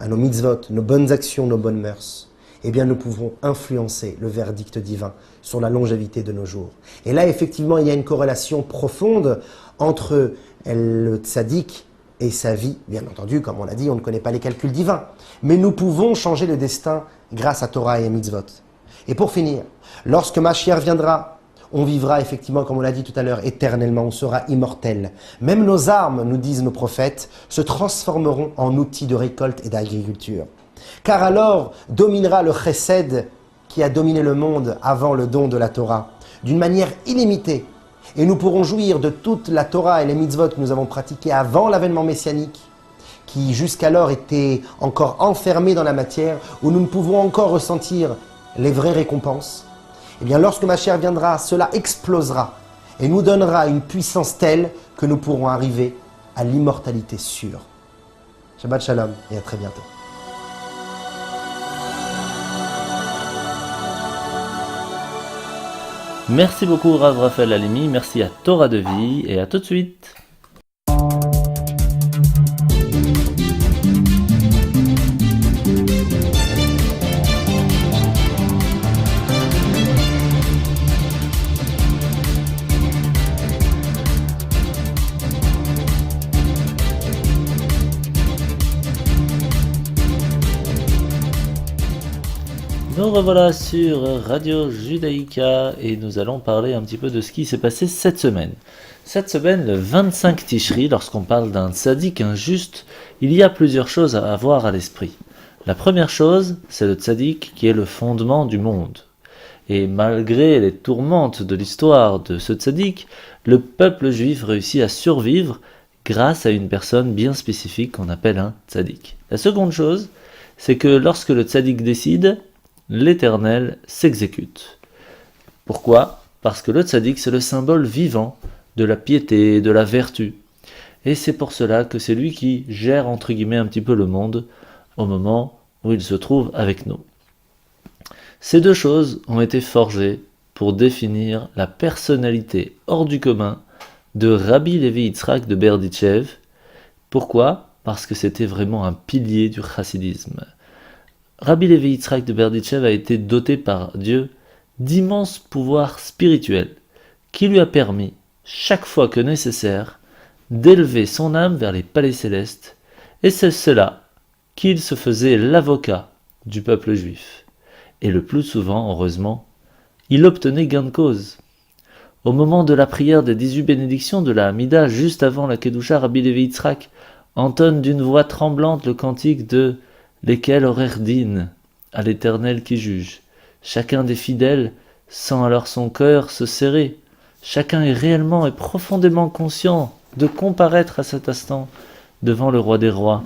à nos mitzvot, nos bonnes actions, nos bonnes mœurs, eh bien nous pouvons influencer le verdict divin sur la longévité de nos jours. Et là, effectivement, il y a une corrélation profonde entre le tzaddik et sa vie. Bien entendu, comme on l'a dit, on ne connaît pas les calculs divins. Mais nous pouvons changer le destin grâce à Torah et à mitzvot. Et pour finir, lorsque Mashiach viendra, on vivra effectivement, comme on l'a dit tout à l'heure, éternellement, on sera immortel. Même nos armes, nous disent nos prophètes, se transformeront en outils de récolte et d'agriculture. Car alors dominera le chesed qui a dominé le monde avant le don de la Torah, d'une manière illimitée. Et nous pourrons jouir de toute la Torah et les mitzvot que nous avons pratiquées avant l'avènement messianique, qui jusqu'alors étaient encore enfermés dans la matière, où nous ne pouvons encore ressentir les vraies récompenses. Eh bien, lorsque Mashiach viendra, cela explosera et nous donnera une puissance telle que nous pourrons arriver à l'immortalité sûre. Shabbat Shalom et à très bientôt. Merci beaucoup Rav Raphaël Halimi, merci à Torah de Vie et à tout de suite. Nous revoilà sur Radio Judaïka et nous allons parler un petit peu de ce qui s'est passé cette semaine. Cette semaine, le 25 Tishri, lorsqu'on parle d'un tzaddik injuste, il y a plusieurs choses à avoir à l'esprit. La première chose, c'est le tzaddik qui est le fondement du monde. Et malgré les tourmentes de l'histoire de ce tzaddik, le peuple juif réussit à survivre grâce à une personne bien spécifique qu'on appelle un tzaddik. La seconde chose, c'est que lorsque le tzaddik décide, l'Éternel s'exécute. Pourquoi ? Parce que le tzaddik, c'est le symbole vivant de la piété et de la vertu. Et c'est pour cela que c'est lui qui gère, entre guillemets, un petit peu le monde au moment où il se trouve avec nous. Ces deux choses ont été forgées pour définir la personnalité hors du commun de Rabbi Levi Yitzhak de Berditchev. Pourquoi ? Parce que c'était vraiment un pilier du chassidisme. Rabbi Levi Yitzhak de Berditchev a été doté par Dieu d'immenses pouvoirs spirituels qui lui a permis, chaque fois que nécessaire, d'élever son âme vers les palais célestes, et c'est cela qu'il se faisait l'avocat du peuple juif. Et le plus souvent, heureusement, il obtenait gain de cause. Au moment de la prière des 18 bénédictions de la Hamida, juste avant la Kedusha, Rabbi Levi Yitzhak entonne d'une voix tremblante le cantique de « Lesquels aurèrent dîne à l'Éternel qui juge ». Chacun des fidèles sent alors son cœur se serrer. Chacun est réellement et profondément conscient de comparaître à cet instant devant le roi des rois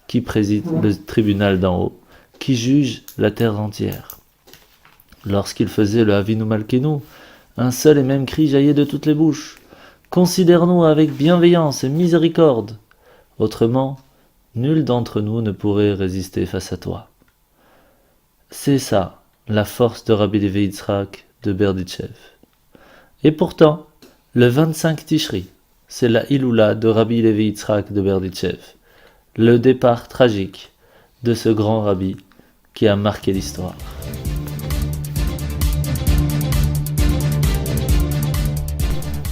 qui préside le tribunal d'en haut, qui juge la terre entière. Lorsqu'il faisait le Avinu Malkeinu, un seul et même cri jaillit de toutes les bouches. « Considère-nous avec bienveillance et miséricorde. Autrement, nul d'entre nous ne pourrait résister face à toi. » C'est ça, la force de Rabbi Levi Yitzhak de Berditchev. Et pourtant, le 25 Tishri, c'est la Iloula de Rabbi Levi Yitzhak de Berditchev, le départ tragique de ce grand rabbi qui a marqué l'histoire.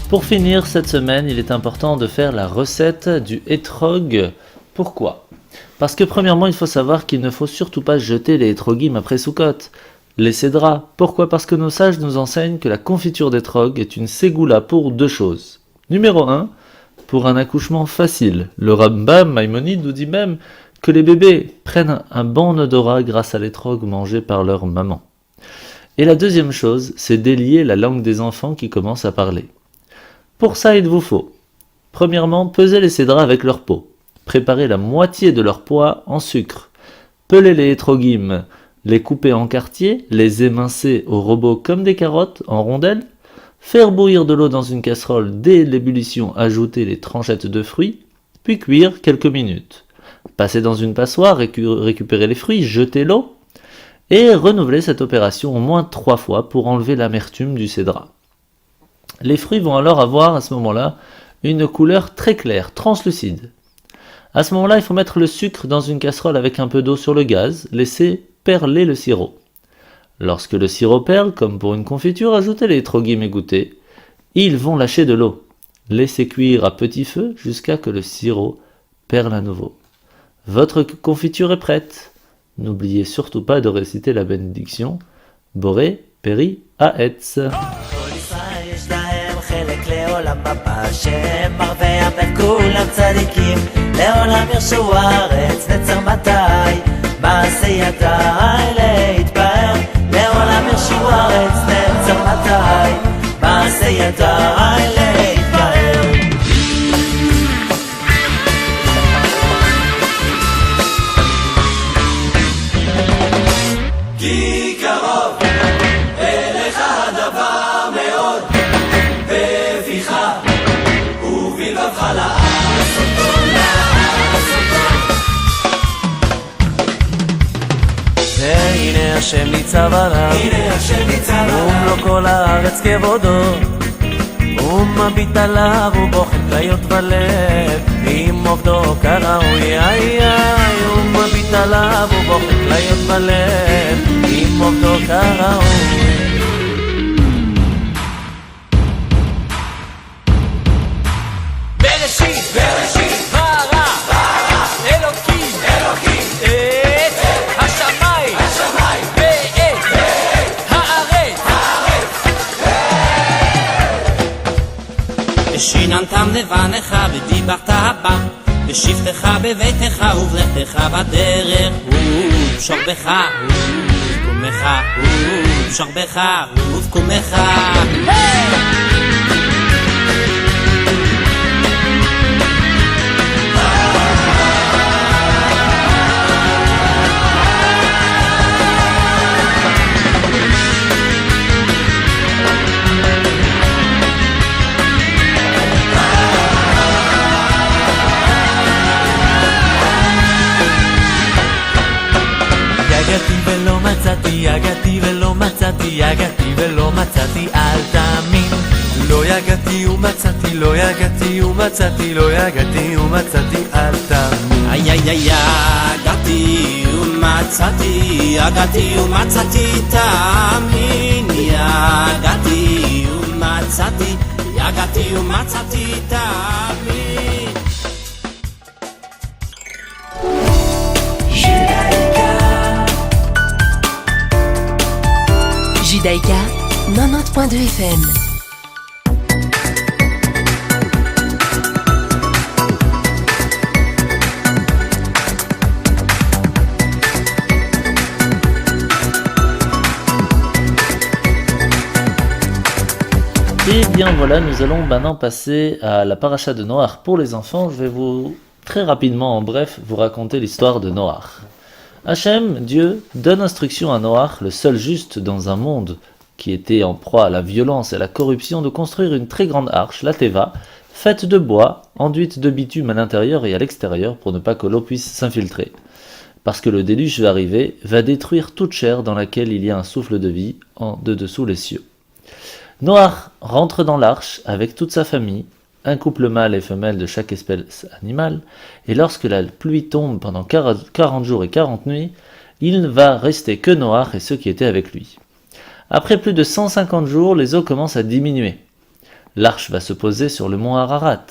Pour finir cette semaine, il est important de faire la recette du etrog. Pourquoi ? Parce que premièrement, il faut savoir qu'il ne faut surtout pas jeter les etrogim après Sukkot. Les cédras. Pourquoi ? Parce que nos sages nous enseignent que la confiture d'étrog est une ségoula pour deux choses. Numéro 1, pour un accouchement facile. Le Rambam Maïmonide nous dit même que les bébés prennent un bon odorat grâce à l'étrog mangé par leur maman. Et la deuxième chose, c'est délier la langue des enfants qui commencent à parler. Pour ça, il vous faut, premièrement, peser les cédras avec leur peau. Préparer la moitié de leur poids en sucre. Peler les etrogim, les couper en quartiers, les émincer au robot comme des carottes en rondelles. Faire bouillir de l'eau dans une casserole, dès l'ébullition, ajouter les tranchettes de fruits, puis cuire quelques minutes. Passer dans une passoire, récupérer les fruits, jeter l'eau, et renouveler cette opération au moins 3 fois pour enlever l'amertume du cédra. Les fruits vont alors avoir à ce moment-là une couleur très claire, translucide. À ce moment-là, il faut mettre le sucre dans une casserole avec un peu d'eau sur le gaz, laisser perler le sirop. Lorsque le sirop perle, comme pour une confiture, ajoutez les etrogim égouttés. Ils vont lâcher de l'eau. Laissez cuire à petit feu jusqu'à ce que le sirop perle à nouveau. Votre confiture est prête. N'oubliez surtout pas de réciter la bénédiction. Boré, Péri, Aetz. כל ישראל יש להם חלק לעולם הבא שהם מרוויח את כולם צדיקים לעולם ירשו הארץ נצר מתי מעשה ידיי להתפאר לעולם ירשו הארץ נצר מתי מעשה ידיי להתפאר כי קרוב אליך הדבר מאוד בפיך ובלבבך לעשותו והנה השם ניצב עליו ומלוא כל הארץ כבודו ומביט עליו ובוחן כליות ולב עם עובדו כראוי ומביט עליו ובוחן כליות ולב עם עובדו כראוי בראשית, ברא אלוקים את השמיים ואת הארץ ושיננתם לבניך ודיברת בם בשבתך בביתך ובלכתך בדרך ובשוכבך ובקומך ובשוכבך ובקומך יגעתי ולא מצאתי, יגעתי ולא מצאתי, אל תאמין. לא יגעתי ומצאתי, לא יגעתי ומצאתי, לא יגעתי ומצאתי, אל תאמין. יגעתי ומצאתי, תאמין. יגעתי ומצאתי, תאמין. Judaïka, 90.2 FM. Et bien voilà, nous allons maintenant passer à la paracha de Noach pour les enfants. Je vais vous, très rapidement, en bref, vous raconter l'histoire de Noach. Hachem, Dieu, donne instruction à Noach, le seul juste dans un monde qui était en proie à la violence et à la corruption, de construire une très grande arche, la Teva, faite de bois, enduite de bitume à l'intérieur et à l'extérieur pour ne pas que l'eau puisse s'infiltrer. Parce que le déluge va arriver, va détruire toute chair dans laquelle il y a un souffle de vie de dessous les cieux. Noach rentre dans l'arche avec toute sa famille, un couple mâle et femelle de chaque espèce animale, et lorsque la pluie tombe pendant 40 jours et 40 nuits, il ne va rester que Noach et ceux qui étaient avec lui. Après plus de 150 jours, les eaux commencent à diminuer. L'arche va se poser sur le mont Ararat.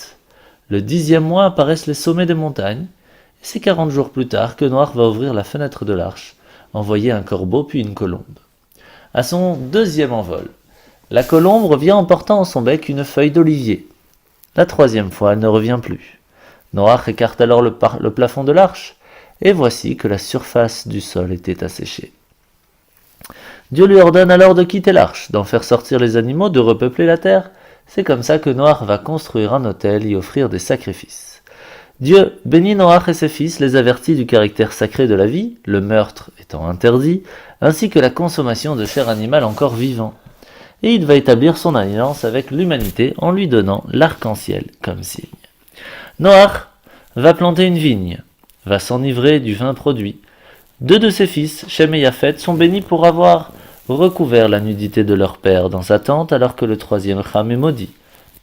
Le 10e mois apparaissent les sommets des montagnes, et c'est 40 jours plus tard que Noach va ouvrir la fenêtre de l'arche, envoyer un corbeau puis une colombe. À son deuxième envol, la colombe revient en portant en son bec une feuille d'olivier. La troisième fois, elle ne revient plus. Noach écarte alors le plafond de l'arche, et voici que la surface du sol était asséchée. Dieu lui ordonne alors de quitter l'arche, d'en faire sortir les animaux, de repeupler la terre. C'est comme ça que Noach va construire un autel et y offrir des sacrifices. Dieu bénit Noach et ses fils, les avertit du caractère sacré de la vie, le meurtre étant interdit, ainsi que la consommation de chair animale encore vivant. Et il va établir son alliance avec l'humanité en lui donnant l'arc-en-ciel comme signe. Noach va planter une vigne, va s'enivrer du vin produit. 2 de ses fils, Shem et Yafet, sont bénis pour avoir recouvert la nudité de leur père dans sa tente, alors que le 3e Cham est maudit,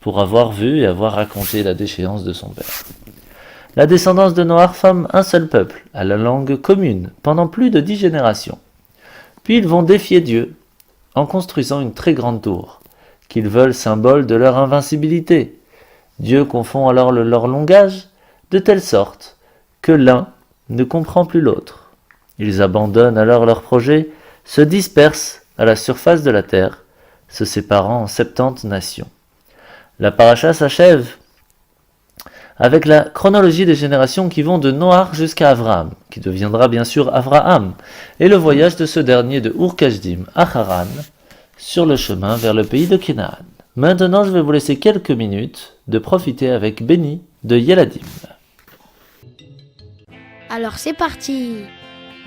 pour avoir vu et avoir raconté la déchéance de son père. La descendance de Noach forme un seul peuple, à la langue commune, pendant plus de 10 générations. Puis ils vont défier Dieu, en construisant une très grande tour, qu'ils veulent symbole de leur invincibilité. Dieu confond alors leur langage, de telle sorte que l'un ne comprend plus l'autre. Ils abandonnent alors leur projet, se dispersent à la surface de la terre, se séparant en 70 nations. La paracha s'achève avec la chronologie des générations qui vont de Noach jusqu'à Avraham, qui deviendra bien sûr Avraham, et le voyage de ce dernier de Ur-Kasdim à Haran, sur le chemin vers le pays de Canaan. Maintenant, je vais vous laisser quelques minutes de profiter avec Benny de Yeladim. Alors c'est parti.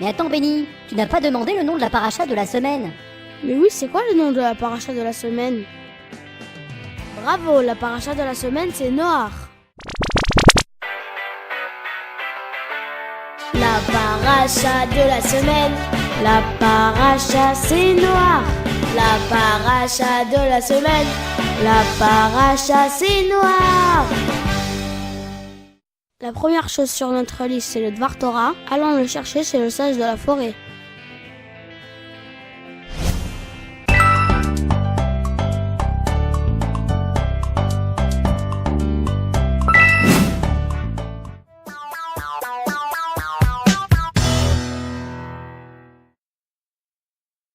Mais attends Benny, tu n'as pas demandé le nom de la paracha de la semaine. Mais oui, c'est quoi le nom de la paracha de la semaine? Bravo, la paracha de la semaine c'est Noach. La paracha de la semaine, la paracha c'est Noach. La paracha de la semaine, la paracha c'est Noach. La première chose sur notre liste c'est le Dvar Torah. Allons le chercher chez le sage de la forêt.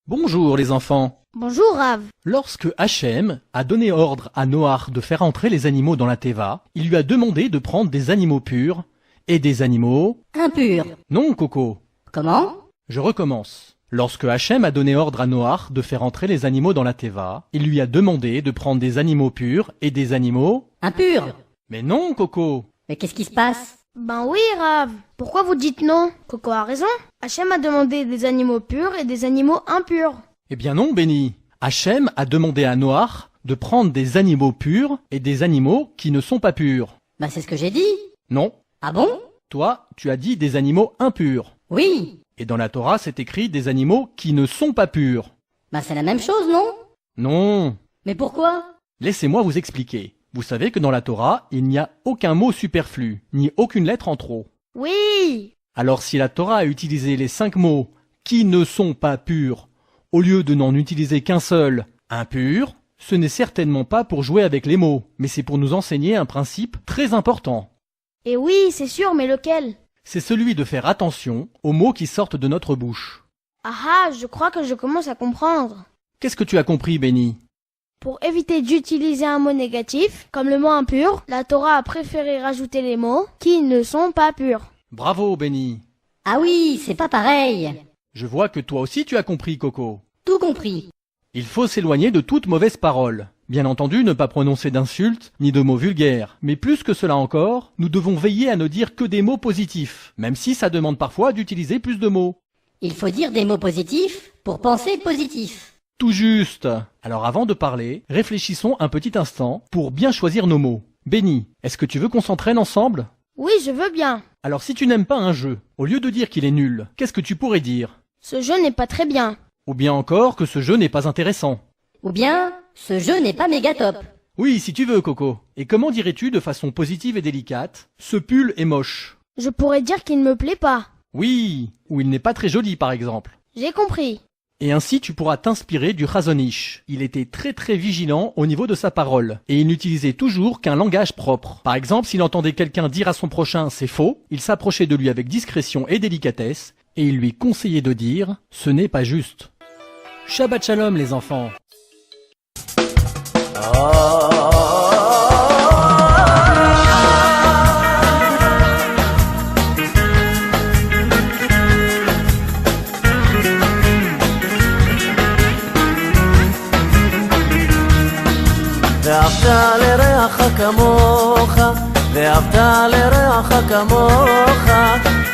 Bonjour les enfants. Bonjour Rav. Lorsque Hachem a donné ordre à Noach de faire entrer les animaux dans la Teva, il lui a demandé de prendre des animaux purs et des animaux... Impurs. Non, Coco. Comment? Je recommence. Lorsque Hachem a donné ordre à Noach de faire entrer les animaux dans la Teva, il lui a demandé de prendre des animaux purs et des animaux... Impurs. Mais non, Coco. Mais qu'est-ce qui se passe? Ben oui Rav. Pourquoi vous dites non? Coco a raison. Hachem a demandé des animaux purs et des animaux impurs. Eh bien non, Benny. Hachem a demandé à Noach de prendre des animaux purs et des animaux qui ne sont pas purs. Bah c'est ce que j'ai dit. Non. Ah bon? Toi, tu as dit des animaux impurs. Oui. Et dans la Torah, c'est écrit des animaux qui ne sont pas purs. Bah c'est la même chose, non? Non. Mais pourquoi? Laissez-moi vous expliquer. Vous savez que dans la Torah, il n'y a aucun mot superflu, ni aucune lettre en trop. Oui. Alors si la Torah a utilisé les 5 mots qui ne sont pas purs, au lieu de n'en utiliser qu'un seul, impur, ce n'est certainement pas pour jouer avec les mots, mais c'est pour nous enseigner un principe très important. Et oui, c'est sûr, mais lequel? C'est celui de faire attention aux mots qui sortent de notre bouche. Ah, je crois que je commence à comprendre. Qu'est-ce que tu as compris, Benny? Pour éviter d'utiliser un mot négatif, comme le mot impur, la Torah a préféré rajouter les mots qui ne sont pas purs. Bravo, Benny. Ah oui, c'est pas pareil. Je vois que toi aussi tu as compris, Coco. Tout compris. Il faut s'éloigner de toute mauvaise parole. Bien entendu, ne pas prononcer d'insultes, ni de mots vulgaires. Mais plus que cela encore, nous devons veiller à ne dire que des mots positifs, même si ça demande parfois d'utiliser plus de mots. Il faut dire des mots positifs pour penser positif. Tout juste. Alors avant de parler, réfléchissons un petit instant pour bien choisir nos mots. Benny, est-ce que tu veux qu'on s'entraîne ensemble? Oui, je veux bien. Alors si tu n'aimes pas un jeu, au lieu de dire qu'il est nul, qu'est-ce que tu pourrais dire? Ce jeu n'est pas très bien. Ou bien encore que ce jeu n'est pas intéressant. Ou bien, ce jeu n'est pas méga top. Oui, si tu veux, Coco. Et comment dirais-tu de façon positive et délicate, ce pull est moche? Je pourrais dire qu'il ne me plaît pas. Oui, ou il n'est pas très joli par exemple. J'ai compris. Et ainsi tu pourras t'inspirer du Chazon-Ish. Il était très vigilant au niveau de sa parole, et il n'utilisait toujours qu'un langage propre. Par exemple, s'il entendait quelqu'un dire à son prochain c'est faux, il s'approchait de lui avec discrétion et délicatesse, et il lui conseillait de dire ce n'est pas juste. Shabbat Shalom les enfants. ואהבת לרעך כמוך, ואהבת לרעך כמוך,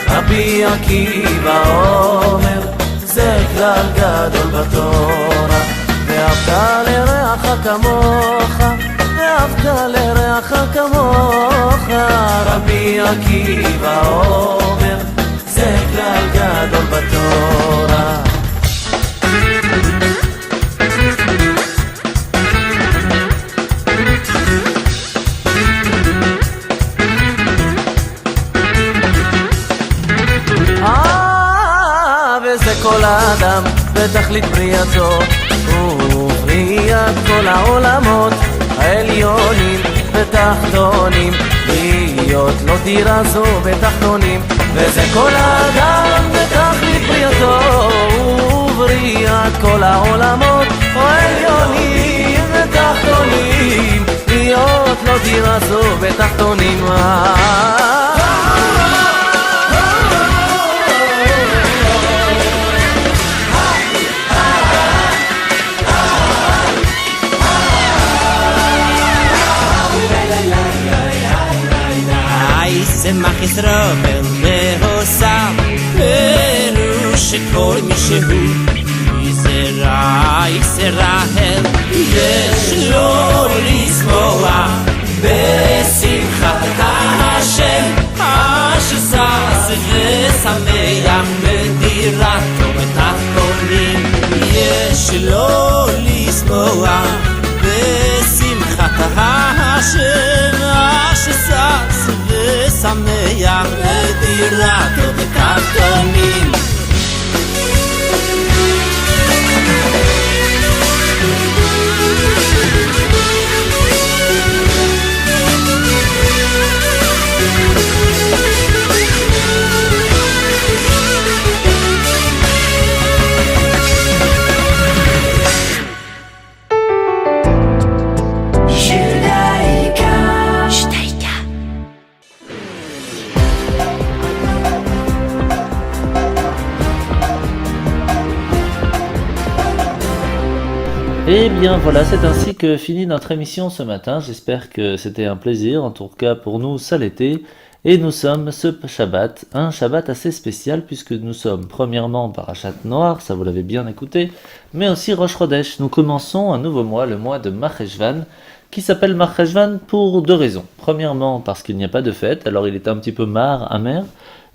רבי עקיבא אומר, זה כלל גדול בתורה. ואהבת לרעך כמוך, ואהבת לרעך כמוך, רבי עקיבא אומר, זה כלל גדול בתורה. וזה כל האדם בתכלית בריאתו ובריאת כל העולמות העליונים ותחתונים להיות להיות לא דירה זו בתחתונים, וזה כל האדם ותכלית בריאתו ובריאת כל העולמות העליונים ותחתונים, להיות לא דירה זו בתחתונים. שמח ישראל והוסם פירוש שכל מי שהוא ישראל יש לו לשמוח בשמחת השם הששש ושמח בדירתו בתחתונים, יש לו לשמוח בשמחת השם הששש ושמח בדירתו בתחתונים. Et bien voilà, c'est ainsi que finit notre émission ce matin. J'espère que c'était un plaisir, en tout cas pour nous ça l'était. Et nous sommes ce Shabbat, un Shabbat assez spécial puisque nous sommes premièrement Parashat Noach, ça vous l'avez bien écouté, mais aussi Rosh Chodesh. Nous commençons un nouveau mois, le mois de Marcheshvan, qui s'appelle Marcheshvan pour deux raisons. Premièrement parce qu'il n'y a pas de fête, alors il est un petit peu amer.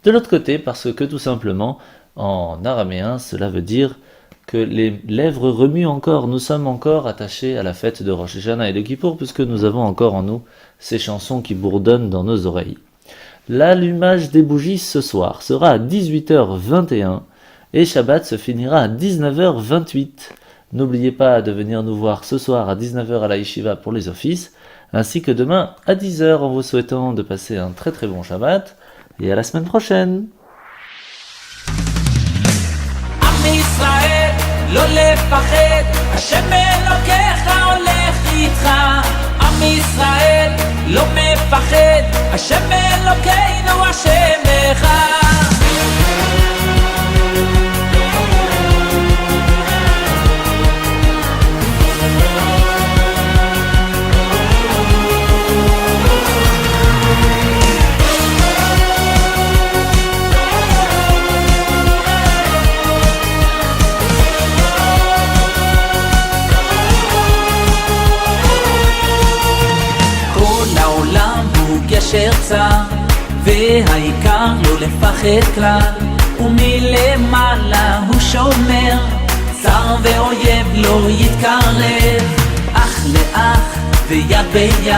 De l'autre côté parce que tout simplement, en araméen, cela veut dire que les lèvres remuent encore, nous sommes encore attachés à la fête de Rosh Hashanah et de Kippour, puisque nous avons encore en nous ces chansons qui bourdonnent dans nos oreilles. L'allumage des bougies ce soir sera à 18h21 et Shabbat se finira à 19h28. N'oubliez pas de venir nous voir ce soir à 19h à la Yeshiva pour les offices, ainsi que demain à 10h en vous souhaitant de passer un très très bon Shabbat et à la semaine prochaine. ישראל, לא לפחד, השם אלוקיך הולך איתך. עם ישראל, לא מפחד, השם אלוקינו השם אחד. גשר צר, והעיקר לא לפחד כלל, ומלמעלה הוא שומר, צר ואויב לא יתקרב, אח לאח ויד ביד,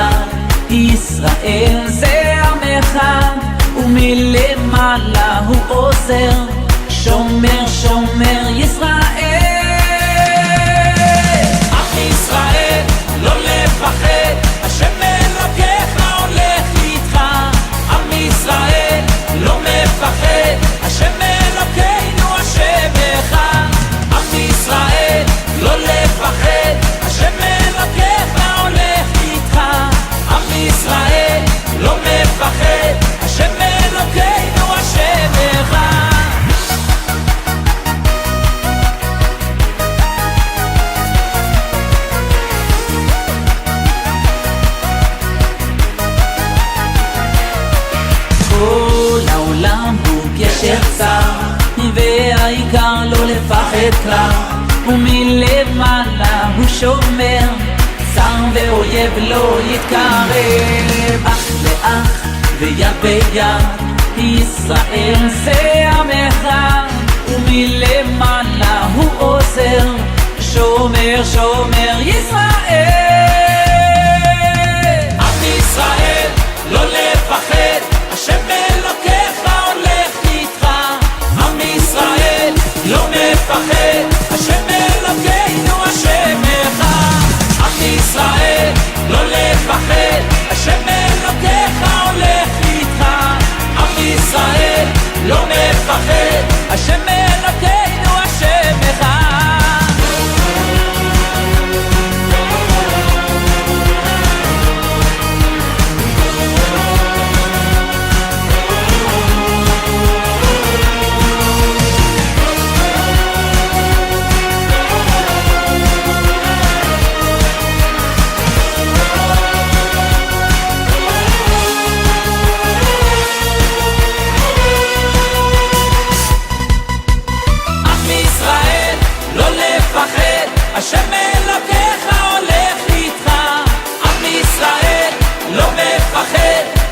ישראל זה עם אחד, ומלמעלה הוא עוזר, שומר שומר ישראל. עם ישראל לא לפחד, השם אלוקיך ישראל לא מפחד, השם אלוקינו השם אחד. עם ישראל לא לפחד, השם אלוקיך הולך איתך. עם ישראל לא מפחד, השם אלוקינו השם אחד. והעיקר לא לפחד כלל, ומלמעלה הוא שומר, צר ואויב לא יתקרב, אח לאח ויד ביד, ישראל זה עם אחד, ומלמעלה הוא עוזר, שומר שומר ישראל. עם ישראל לא לפחד, השם אלוקיך הולך איתך. עם ישראל לא מפחד, השם אלוקינו השם אחד. עם ישראל לא לפחד, השם אלוקיך הולך איתך.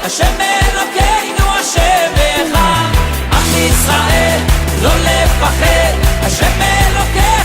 השם אלוקינו השם אחד. עם ישראל לא לפחד, השם אלוקינו